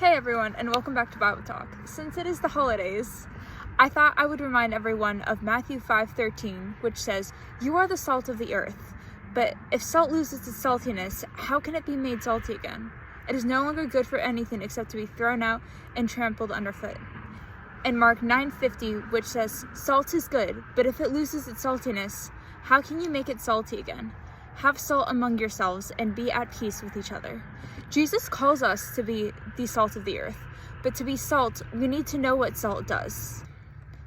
Hey everyone, and welcome back to Bible Talk. Since it is the holidays, I thought I would remind everyone of Matthew 5:13, which says, "You are the salt of the earth, but if salt loses its saltiness, how can it be made salty again? It is no longer good for anything except to be thrown out and trampled underfoot." And Mark 9:50, which says, "Salt is good, but if it loses its saltiness, how can you make it salty again? Have salt among yourselves and be at peace with each other." Jesus calls us to be the salt of the earth, but to be salt, we need to know what salt does.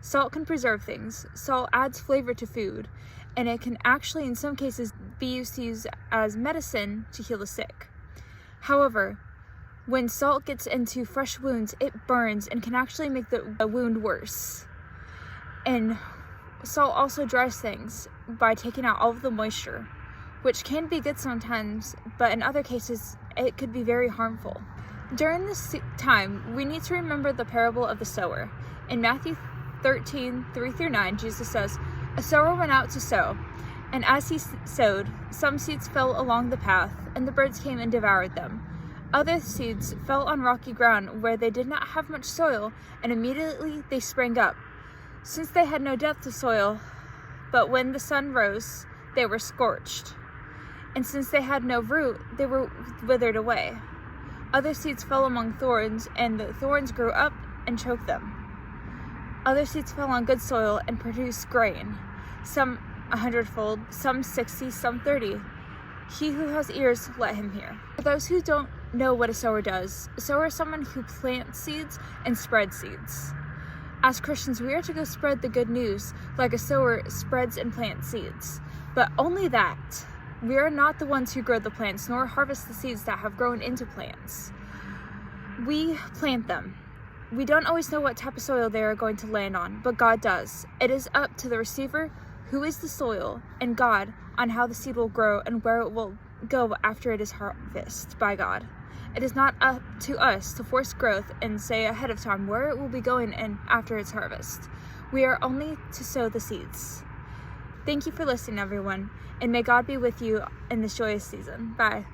Salt can preserve things. Salt adds flavor to food, and it can actually, in some cases, be used as medicine to heal the sick. However, when salt gets into fresh wounds, it burns and can actually make the wound worse. And salt also dries things by taking out all of the moisture, which can be good sometimes, but in other cases, it could be very harmful. During this time, we need to remember the parable of the sower. In Matthew 13:3-9, Jesus says, "A sower went out to sow, and as he sowed, some seeds fell along the path, and the birds came and devoured them. Other seeds fell on rocky ground where they did not have much soil, and immediately they sprang up, since they had no depth of soil. But when the sun rose, they were scorched. And since they had no root, they were withered away. Other seeds fell among thorns, and the thorns grew up and choked them. Other seeds fell on good soil and produced grain, some 100-fold, some 60, some 30. He who has ears, let him hear." For those who don't know what a sower does, a sower is someone who plants seeds and spreads seeds. As Christians, we are to go spread the good news like a sower spreads and plants seeds, but only that. We are not the ones who grow the plants, nor harvest the seeds that have grown into plants. We plant them. We don't always know what type of soil they are going to land on, but God does. It is up to the receiver, who is the soil, and God on how the seed will grow and where it will go after it is harvested by God. It is not up to us to force growth and say ahead of time where it will be going and after its harvest. We are only to sow the seeds. Thank you for listening, everyone, and may God be with you in this joyous season. Bye.